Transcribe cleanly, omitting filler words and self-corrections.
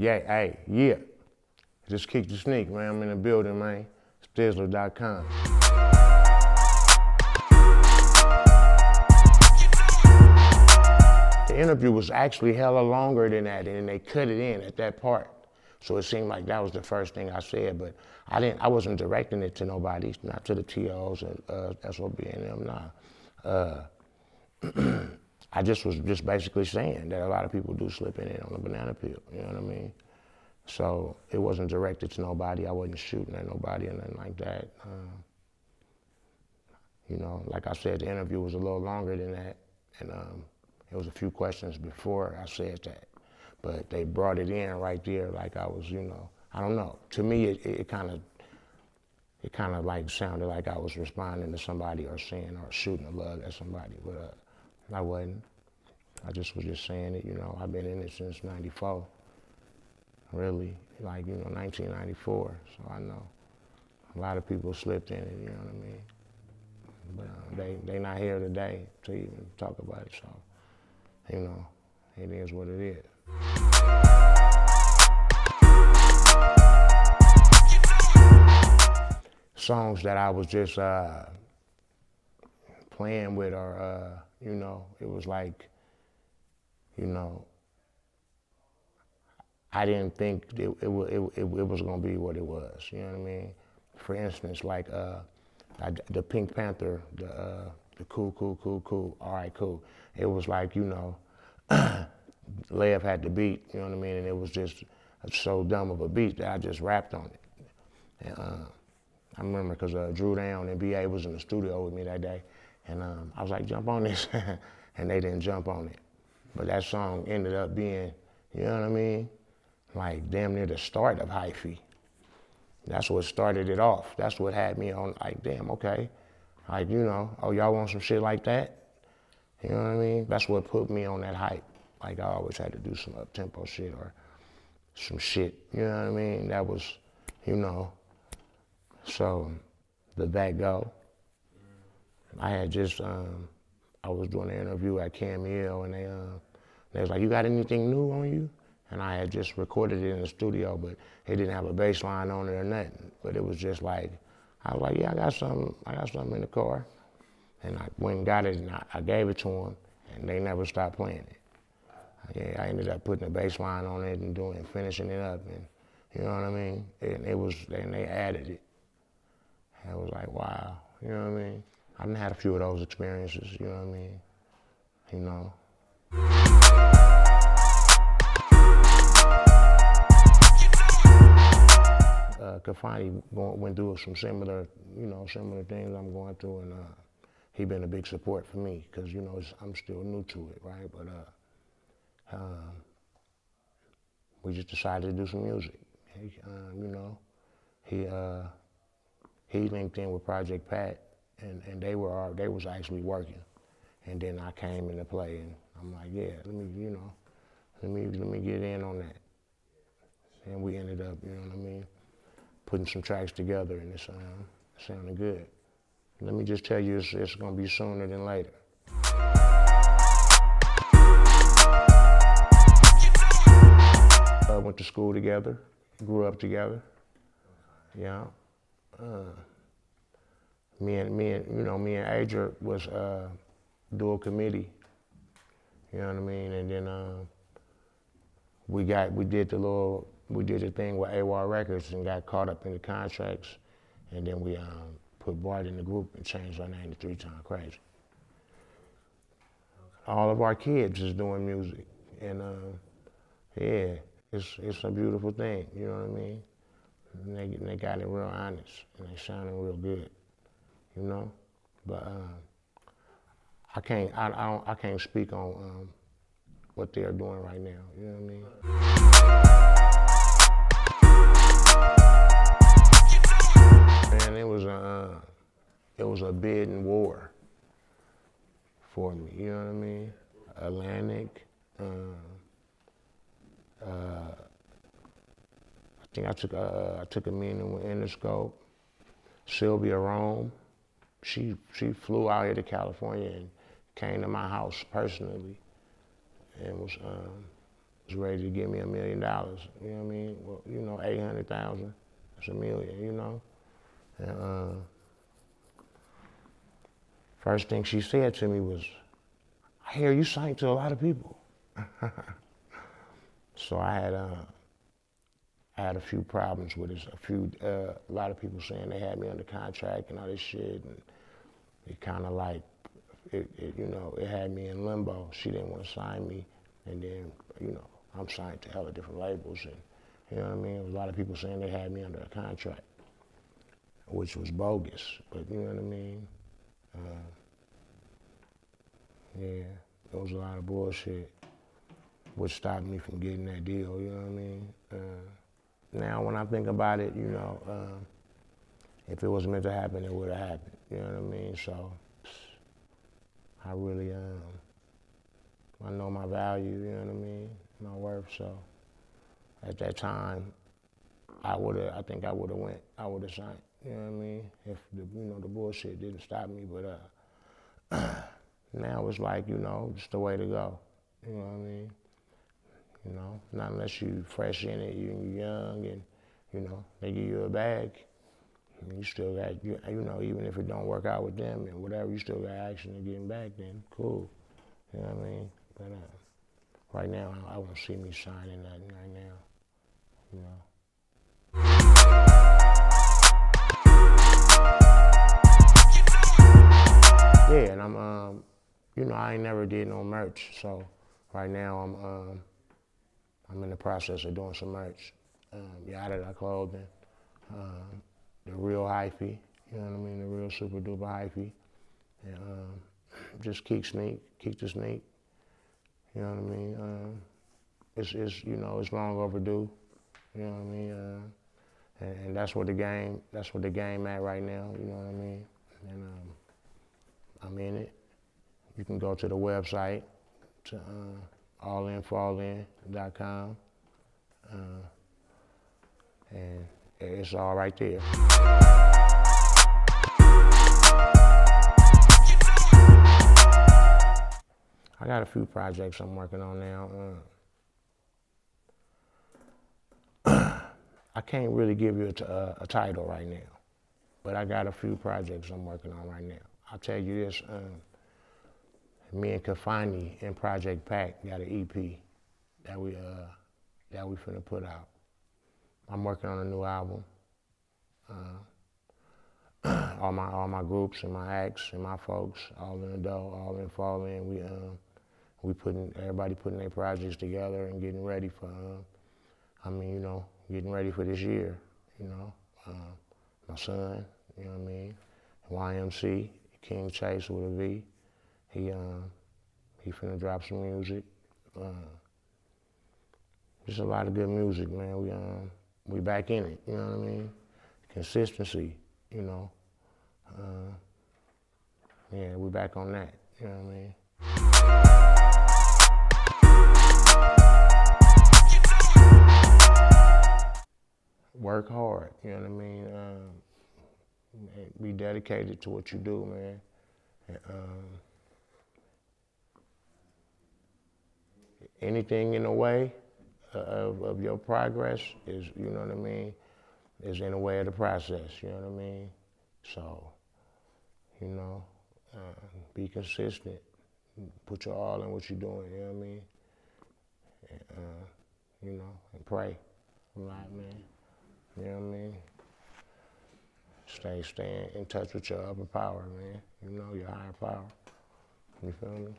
Yeah, hey, yeah. Just Keak Da Sneak, man. I'm in the building, man. It's Thizzler.com. The interview was actually hella longer than that, and they cut it in at that part. So it seemed like that was the first thing I said, but I wasn't directing it to nobody, not to the T.O.s and SOB and them, nah. I was just basically saying that a lot of people do slip in it on a banana peel, you know what I mean? So it wasn't directed to nobody. I wasn't shooting at nobody or nothing like that. You know, like I said, the interview was a little longer than that, and there was a few questions before I said that, but they brought it in right there like I was, you know, I don't know. To me, it kind of like sounded like I was responding to somebody or saying or shooting a lug at somebody, but I wasn't. I was just saying it, you know. I've been in it since '94, really, like, you know, 1994. So I know a lot of people slipped in it, you know what I mean. But they not here today to even talk about it, so, you know, it is what it is. Songs that I was just playing with, or you know, it was like, you know, I didn't think it was gonna be what it was. You know what I mean? For instance, like the Pink Panther, the cool, all right, cool. It was like, you know, Lev had the beat, you know what I mean, and it was just so dumb of a beat that I just rapped on it. And I remember because Drew Down and B.A. was in the studio with me that day, and I was like, jump on this, and they didn't jump on it. But that song ended up being, you know what I mean, like damn near the start of Hyphy. That's what started it off. That's what had me on, like, damn, okay. Like, you know, oh, y'all want some shit like that? You know what I mean? That's what put me on that hype. Like, I always had to do some up-tempo shit or some shit, you know what I mean? That was, you know, so the That Go. I had just, I was doing an interview at KAFANI, and they was like, you got anything new on you? And I had just recorded it in the studio, but it didn't have a bass line on it or nothing. But it was just like, I was like, yeah, I got something in the car. And I went and got it, and I gave it to them, and they never stopped playing it. Yeah, I ended up putting a bass line on it and finishing it up, and you know what I mean? And they added it. And it was like, wow, you know what I mean? I've had a few of those experiences, you know what I mean? You know. KAFANI went through some similar things I'm going through, and he been a big support for me because, you know, I'm still new to it, right? But we just decided to do some music. You know, he linked in with Project Pat, and they was actually working, and then I came into play, and I'm like, yeah, let me get in on that, and we ended up, you know what I mean, putting some tracks together, and it sounded good. Let me just tell you, it's gonna be sooner than later. Went to school together, grew up together. Yeah. Me and Adria was dual committee. You know what I mean? And then we did the thing with AWR Records and got caught up in the contracts, and then we put Bart in the group and changed our name to 3 Times Crazy. All of our kids is doing music, and yeah, it's a beautiful thing. You know what I mean? And they got it real honest, and they sounding real good. You know, but I can't speak on what they're doing right now. You know what I mean? Man, it was a bidding war for me. You know what I mean? Atlantic. I think I took a meeting with Interscope. Sylvia Rome. She flew out here to California and came to my house personally, and was was ready to give me $1 million. You know what I mean? Well, you know, 800,000, that's $1 million, you know? And first thing she said to me was, I hear you signed to a lot of people. So I had a few problems with it. A lot of people saying they had me under contract and all this shit, and it kind of like, you know, it had me in limbo. She didn't want to sign me, and then, you know, I'm signed to hella different labels, and you know what I mean? A lot of people saying they had me under a contract, which was bogus, but you know what I mean? Yeah, there was a lot of bullshit which stopped me from getting that deal, you know what I mean? Now when I think about it, you know, if it was meant to happen, it would have happened, you know what I mean? So I really, I know my value, you know what I mean? My worth, so at that time, I think I would have signed, you know what I mean? If the, you know, the bullshit didn't stop me, but now it's like, you know, it's the way to go, you know what I mean? You know, not unless you fresh in it, you're young, and you know they give you a bag. You still got, you know, even if it don't work out with them and whatever, you still got action to getting back. Then cool, you know what I mean? But right now, I won't see me signing nothing right now, you know. Yeah, and I'm, you know, I ain't never did no merch, so right now I'm in the process of doing some merch. Yada Da clothing, the real hyphy, you know what I mean, the real super duper hyphy, and just Keak Da Sneak, you know what I mean. It's you know, it's long overdue, you know what I mean. And that's what the game at right now, you know what I mean. And I'm in it. You can go to the website to allinfallin.com, and it's all right there. I got a few projects I'm working on now. I can't really give you a title right now, but I got a few projects I'm working on right now. I'll tell you this, me and KAFANI and Project Pack got an EP that we finna put out. I'm working on a new album. All my groups and my acts and my folks, all in the dough, all in fall in. Everybody putting their projects together and getting ready for, I mean, you know, getting ready for this year, you know. My son, you know what I mean, YMC, King Chase with a V. He finna drop some music. Just a lot of good music, man. We back in it, you know what I mean? Consistency, you know. Yeah, we back on that, you know what I mean? Work hard, you know what I mean? Be dedicated to what you do, man. And, anything in the way of your progress is, you know what I mean, is in the way of the process, you know what I mean? So, you know, be consistent. Put your all in what you're doing, you know what I mean? And, you know, and pray a lot, man. You know what I mean? Stay in touch with your upper power, man. You know, your higher power. You feel me?